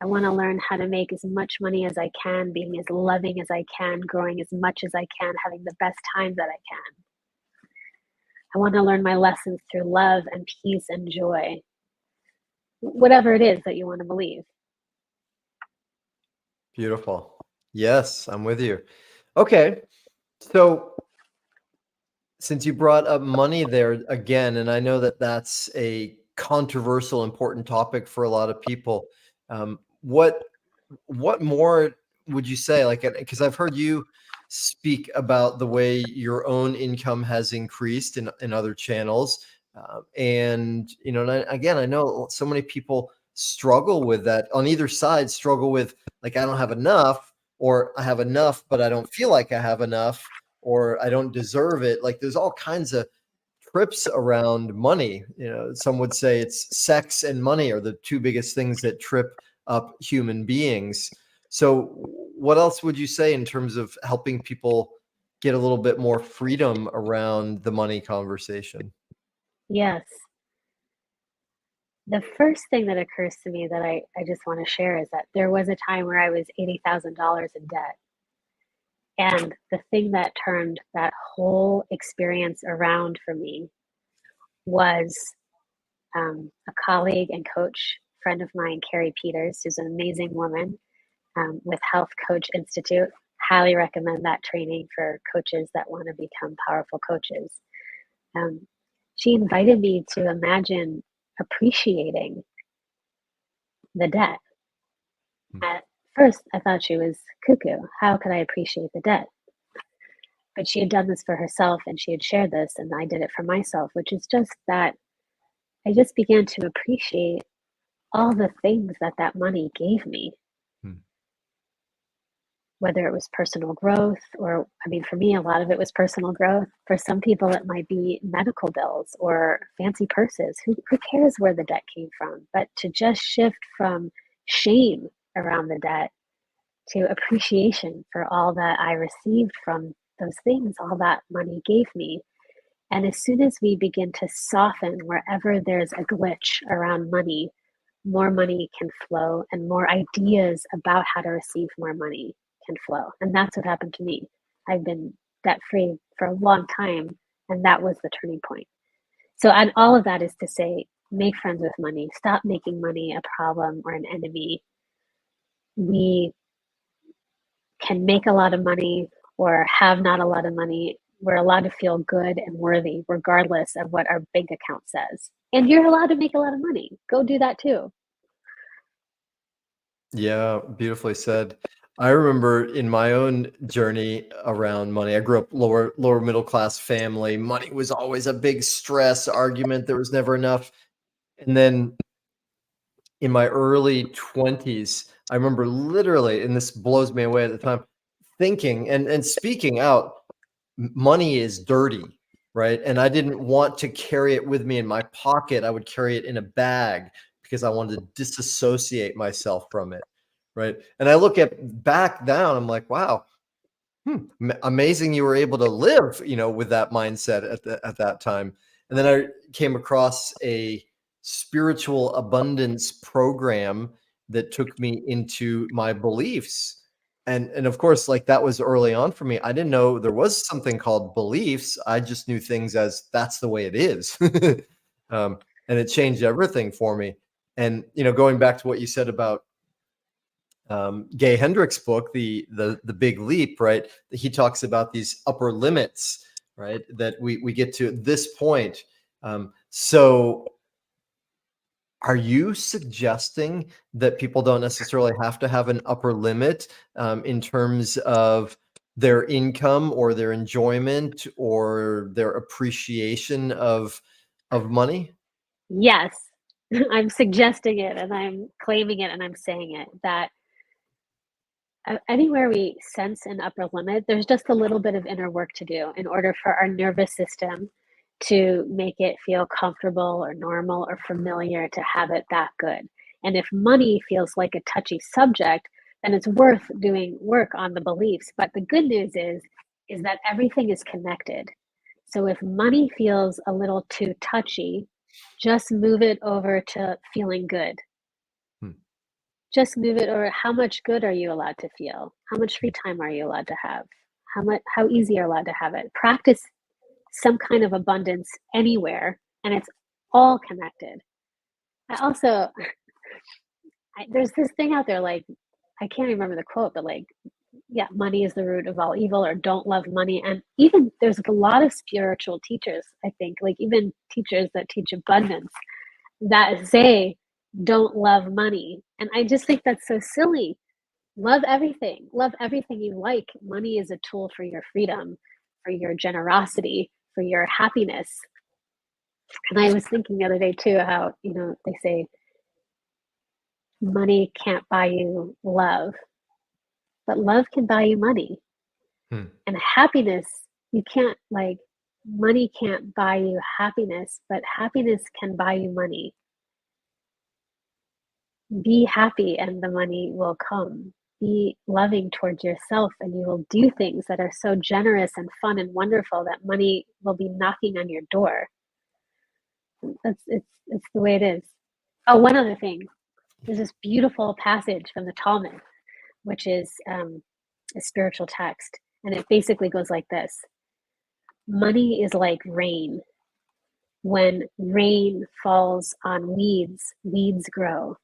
I want to learn how to make as much money as I can, being as loving as I can, growing as much as I can, having the best time that I can. I want to learn my lessons through love and peace and joy, whatever it is that you want to believe. Beautiful. Yes, I'm with you. Okay. So since you brought up money there again, and I know that that's a controversial, important topic for a lot of people, what more would you say? Like, because I've heard you speak about the way your own income has increased in other channels, and and again, I know so many people struggle with that on either side. Struggle with, like, I don't have enough, or I have enough, but I don't feel like I have enough, or I don't deserve it. Like, there's all kinds of trips around money. Some would say it's sex and money are the two biggest things that trip up human beings. So what else would you say in terms of helping people get a little bit more freedom around the money conversation? Yes. The first thing that occurs to me that I just want to share is that there was a time where I was $80,000 in debt. And the thing that turned that whole experience around for me was a colleague and coach friend of mine, Carrie Peters, who's an amazing woman with Health Coach Institute. Highly recommend that training for coaches that want to become powerful coaches. Um, she invited me to imagine appreciating the debt. At first, I thought she was cuckoo. How could I appreciate the debt? But she had done this for herself and she had shared this, and I did it for myself, which is just that I just began to appreciate all the things that money gave me. Hmm. whether it was personal growth or, I mean, for me, a lot of it was personal growth. For some people, it might be medical bills or fancy purses. Who cares where the debt came from? But to just shift from shame around the debt to appreciation for all that I received from those things, all that money gave me. And as soon as we begin to soften wherever there's a glitch around money, more money can flow and more ideas about how to receive more money can flow. And that's what happened to me. I've been debt free for a long time, and that was the turning point. So, and all of that is to say, make friends with money, stop making money a problem or an enemy. We can make a lot of money or have not a lot of money. We're allowed to feel good and worthy, regardless of what our bank account says. And you're allowed to make a lot of money. Go do that too. Yeah, beautifully said. I remember in my own journey around money, I grew up lower middle class family. Money was always a big stress argument. There was never enough. And then in my early 20s, I remember literally, and this blows me away at the time, thinking and speaking out, money is dirty, right? And I didn't want to carry it with me in my pocket. I would carry it in a bag because I wanted to disassociate myself from it, right? And I look at back down, I'm like, wow, amazing you were able to live, with that mindset at that time. And then I came across a spiritual abundance program that took me into my beliefs. And of course, like that was early on for me. I didn't know there was something called beliefs. I just knew things as that's the way it is. And it changed everything for me. And going back to what you said about Gay Hendricks' book, the Big Leap, right? He talks about these upper limits, right? That we get to this point. So, are you suggesting that people don't necessarily have to have an upper limit in terms of their income or their enjoyment or their appreciation of money? Yes, I'm suggesting it and I'm claiming it and I'm saying it that anywhere we sense an upper limit, there's just a little bit of inner work to do in order for our nervous system to make it feel comfortable or normal or familiar to have it that good. And if money feels like a touchy subject, then it's worth doing work on the beliefs. But the good news is that everything is connected. So if money feels a little too touchy, just move it over to feeling good. Hmm. Just move it, or how much good are you allowed to feel? How much free time are you allowed to have? How easy are you allowed to have it? Practice some kind of abundance anywhere, and it's all connected. I also there's this thing out there, like, I can't remember the quote, but like, yeah, money is the root of all evil, or don't love money. And even there's like a lot of spiritual teachers, I think, like even teachers that teach abundance that say don't love money. And I just think that's so silly. Love everything. Love everything you like. Money is a tool for your freedom, for your generosity, for your happiness. And I was thinking the other day too how, they say money can't buy you love, but love can buy you money. Hmm. And happiness, you can't, like, money can't buy you happiness, but happiness can buy you money. Be happy and the money will come. Be loving towards yourself and you will do things that are so generous and fun and wonderful that money will be knocking on your door. It's the way it is. Oh, one other thing. There's this beautiful passage from the Talmud, which is a spiritual text, and it basically goes like this: money is like rain. When rain falls on weeds, weeds grow.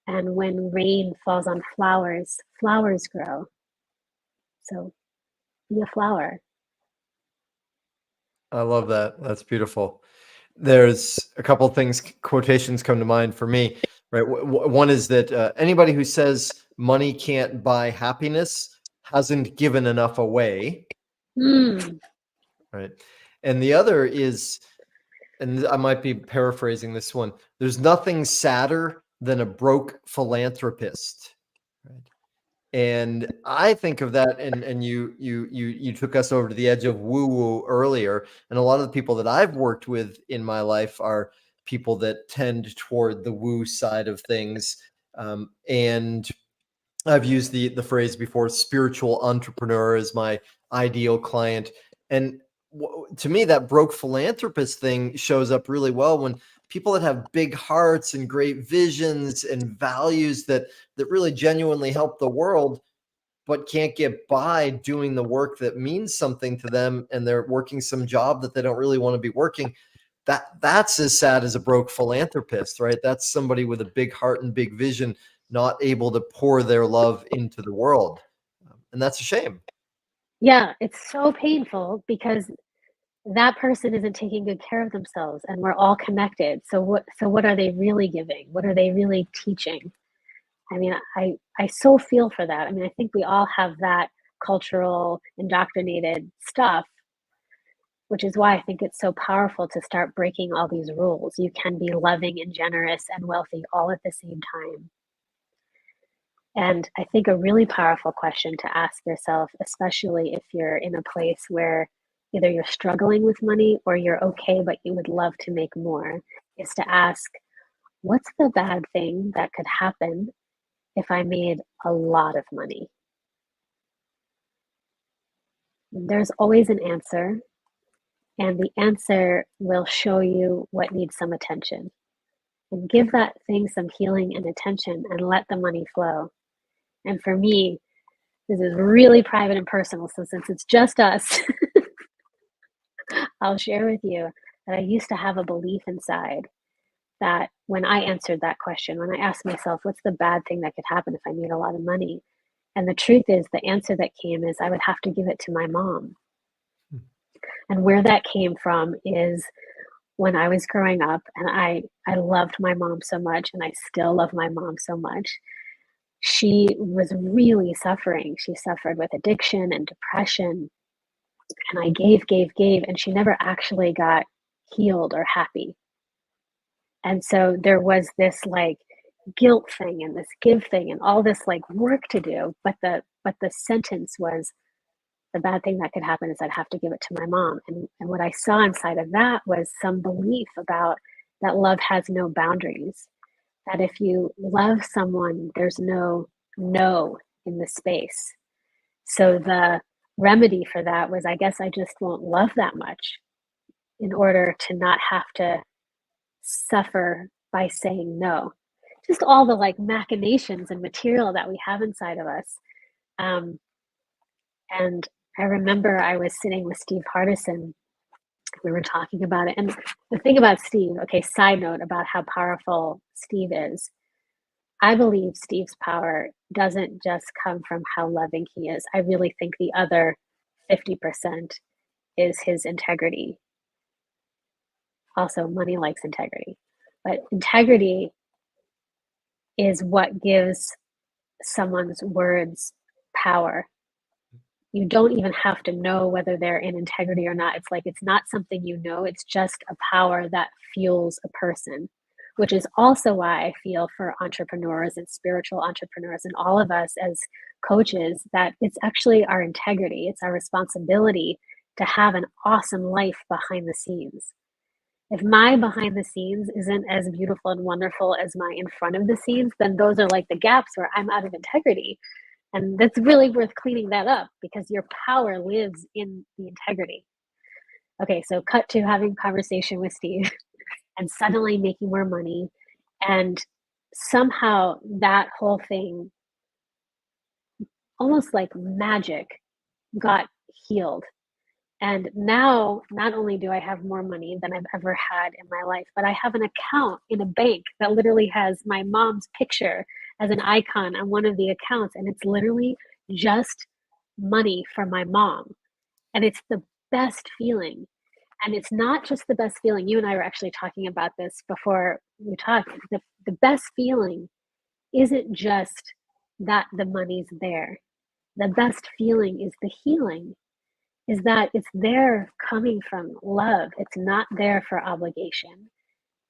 And when rain falls on flowers, flowers grow. So be a flower. I love that. That's beautiful. There's a couple of things, quotations come to mind for me, right? One is that anybody who says money can't buy happiness hasn't given enough away, Mm. right? And the other is, and I might be paraphrasing this one, there's nothing sadder than a broke philanthropist, right? And I think of that, and you took us over to the edge of woo woo earlier, and a lot of the people that I've worked with in my life are people that tend toward the woo side of things, and I've used the phrase before, spiritual entrepreneur is my ideal client. And to me, that broke philanthropist thing shows up really well when people that have big hearts and great visions and values that really genuinely help the world, but can't get by doing the work that means something to them, and they're working some job that they don't really want to be working. That's as sad as a broke philanthropist, right? That's somebody with a big heart and big vision, not able to pour their love into the world. And that's a shame. Yeah, it's so painful because that person isn't taking good care of themselves, and we're all connected. So what are they really giving? What are they really teaching? I mean, I so feel for that. I mean, I think we all have that cultural indoctrinated stuff, which is why I think it's so powerful to start breaking all these rules. You can be loving and generous and wealthy all at the same time. And I think a really powerful question to ask yourself, especially if you're in a place where either you're struggling with money or you're okay, but you would love to make more, is to ask, what's the bad thing that could happen if I made a lot of money? There's always an answer, and the answer will show you what needs some attention. And give that thing some healing and attention and let the money flow. And for me, this is really private and personal. So since it's just us, I'll share with you that I used to have a belief inside that when I answered that question, when I asked myself, what's the bad thing that could happen if I made a lot of money? And the truth is, the answer that came is I would have to give it to my mom. And where that came from is when I was growing up, and I loved my mom so much, and I still love my mom so much. She was really suffering. She suffered with addiction and depression, and I gave, and she never actually got healed or happy. And so there was this like guilt thing and this give thing and all this like work to do, but the sentence was, the bad thing that could happen is I'd have to give it to my mom. And what I saw inside of that was some belief about that love has no boundaries, that if you love someone, there's no in the space. So the remedy for that was, I guess I just won't love that much in order to not have to suffer by saying no. Just all the like machinations and material that we have inside of us. Um, and I remember I was sitting with Steve Hardison. We were talking about it. And the thing about Steve, okay, side note about how powerful Steve is. I believe Steve's power doesn't just come from how loving he is. I really think the other 50% is his integrity. Also, money likes integrity. But integrity is what gives someone's words power. You don't even have to know whether they're in integrity or not. It's like it's not something you know, it's just a power that fuels a person, which is also why I feel for entrepreneurs and spiritual entrepreneurs and all of us as coaches that it's actually our integrity, it's our responsibility to have an awesome life behind the scenes. If my behind the scenes isn't as beautiful and wonderful as my in front of the scenes, then those are like the gaps where I'm out of integrity. And that's really worth cleaning that up because your power lives in the integrity. Okay, so cut to having conversation with Steve and suddenly making more money. And somehow that whole thing, almost like magic, got healed. And now, not only do I have more money than I've ever had in my life, but I have an account in a bank that literally has my mom's picture as an icon on one of the accounts. And it's literally just money for my mom. And it's the best feeling. And it's not just the best feeling. You and I were actually talking about this before we talked. The best feeling isn't just that the money's there. The best feeling is the healing, is that it's there coming from love. It's not there for obligation.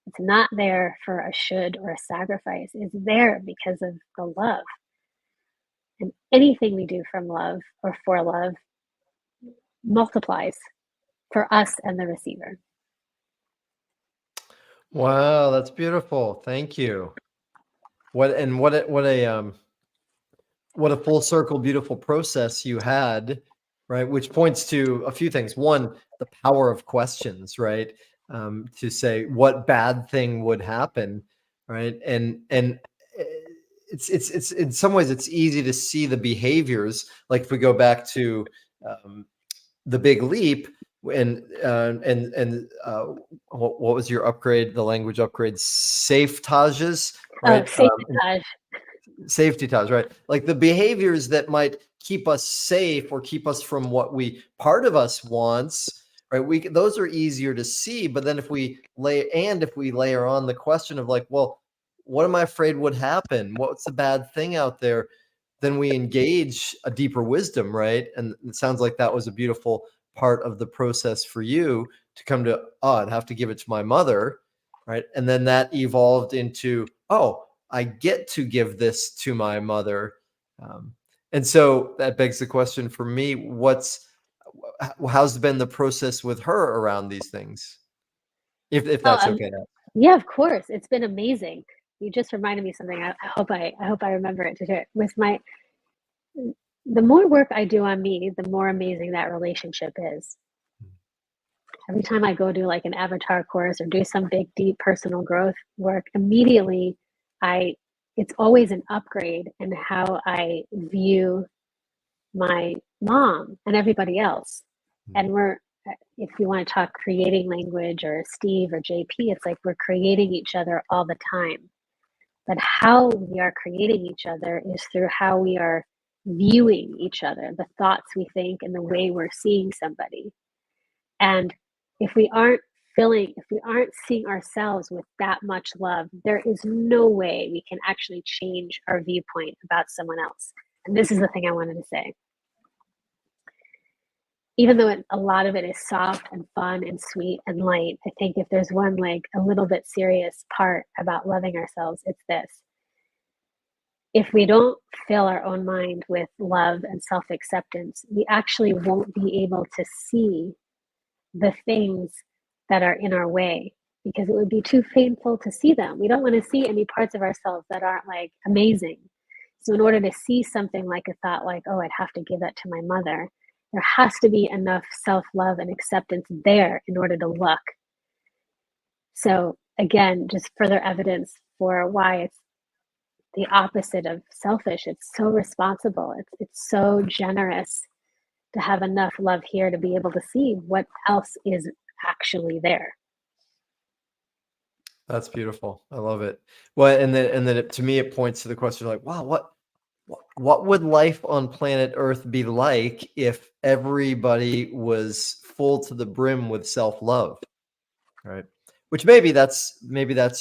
It's not there for a should or a sacrifice. It's there because of the love. And anything we do from love or for love multiplies for us and the receiver. Wow, that's beautiful. Thank you. What a full circle, beautiful process you had, right? Which points to a few things. One, the power of questions, right? To say what bad thing would happen, right? And uh, it's in some ways it's easy to see the behaviors. Like if we go back to the big leap, and what was your upgrade? The language upgrade, safetages, Oh, right? sabotage. Safety ties, right? Like the behaviors that might keep us safe or keep us from what part of us wants, right? Those are easier to see. But then if we layer on the question of like, well, what am I afraid would happen? What's the bad thing out there? Then we engage a deeper wisdom, right? And it sounds like that was a beautiful part of the process for you to come to, oh, I'd have to give it to my mother, right? And then that evolved into, oh, I get to give this to my mother. And so that begs the question for me, how's been the process with her around these things? If Oh, that's okay. yeah, of course. It's been amazing. You just reminded me something. I hope I remember it to do it. With my the more work I do on me, the more amazing that relationship is. Every time I go do like an avatar course or do some big deep personal growth work, immediately I it's always an upgrade in how I view my mom and everybody else. And if you want to talk creating language or Steve or JP, it's like we're creating each other all the time. But how we are creating each other is through how we are viewing each other, the thoughts we think, and the way we're seeing somebody. And if we aren't if we aren't seeing ourselves with that much love, there is no way we can actually change our viewpoint about someone else. And this is the thing I wanted to say. Even though a lot of it is soft and fun and sweet and light, I think if there's one like a little bit serious part about loving ourselves, it's this. If we don't fill our own mind with love and self-acceptance, we actually won't be able to see the things that are in our way because it would be too painful to see them. We don't want to see any parts of ourselves that aren't like amazing. So in order to see something like a thought like, oh, I'd have to give that to my mother, there has to be enough self-love and acceptance there in order to look. So again, just further evidence for why it's the opposite of selfish. It's so responsible. It's so generous to have enough love here to be able to see what else is actually there. That's beautiful. I love it. Well, and then to me, it points to the question like, wow, what would life on planet Earth be like if everybody was full to the brim with self-love, right? Which maybe that's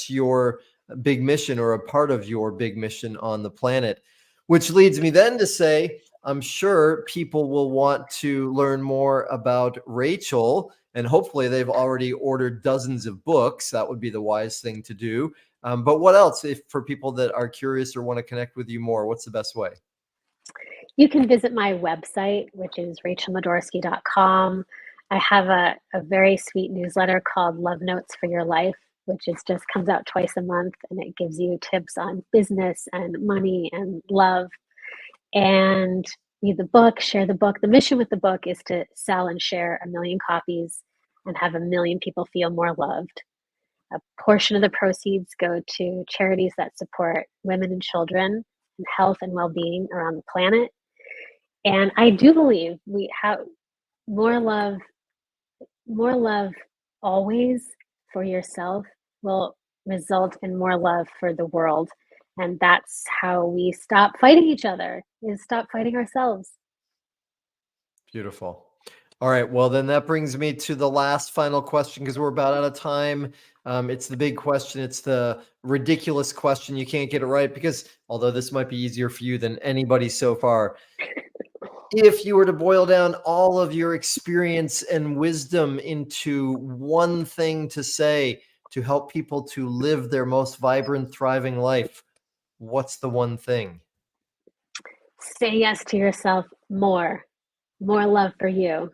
your big mission or a part of your big mission on the planet, which leads me then to say, I'm sure people will want to learn more about Rachel, and hopefully they've already ordered dozens of books. That would be the wise thing to do. But what else, if for people that are curious or want to connect with you more, what's the best way? You can visit my website, which is rachelmadorsky.com. I have a very sweet newsletter called Love Notes for Your Life, which is just comes out twice a month, and it gives you tips on business and money and love. And read the book, share the book. The mission with the book is to sell and share 1 million copies and have 1 million people feel more loved. A portion of the proceeds go to charities that support women and children and health and well-being around the planet. And I do believe we have more love, more love always for yourself will result in more love for the world. And that's how we stop fighting each other, is stop fighting ourselves. Beautiful. All right. Well, then that brings me to the last final question because we're about out of time. It's the big question. It's the ridiculous question. You can't get it right because although this might be easier for you than anybody so far, if you were to boil down all of your experience and wisdom into one thing to say to help people to live their most vibrant, thriving life, what's the one thing? Say yes to yourself more. More love for you,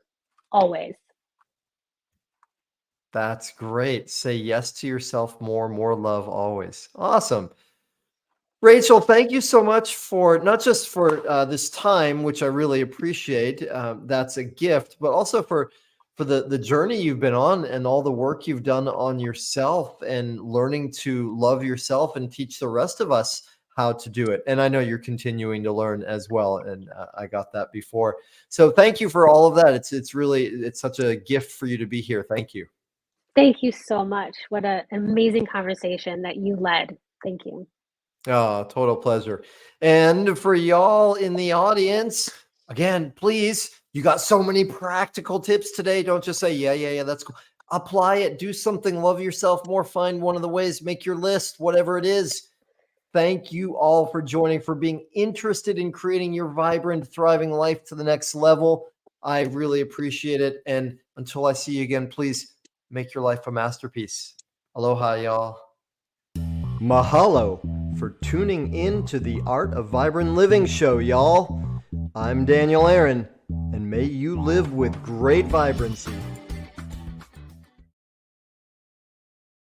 always. That's great. Say yes to yourself more love always. Awesome. Rachel, thank you so much for not just for this time, which I really appreciate. That's a gift, but also for the journey you've been on and all the work you've done on yourself and learning to love yourself and teach the rest of us how to do it. And I know you're continuing to learn as well, and I got that before. So thank you for all of that. It's such a gift for you to be here. Thank you. Thank you so much. What an amazing conversation that you led. Thank you. Oh, total pleasure. And for y'all in the audience, again, please, you got so many practical tips today. Don't just say, yeah, that's cool. Apply it, do something, love yourself more, find one of the ways, make your list, whatever it is. Thank you all for joining, for being interested in creating your vibrant, thriving life to the next level. I really appreciate it. And until I see you again, please make your life a masterpiece. Aloha, y'all. Mahalo for tuning in to the Art of Vibrant Living show, y'all. I'm Daniel Aaron, and may you live with great vibrancy.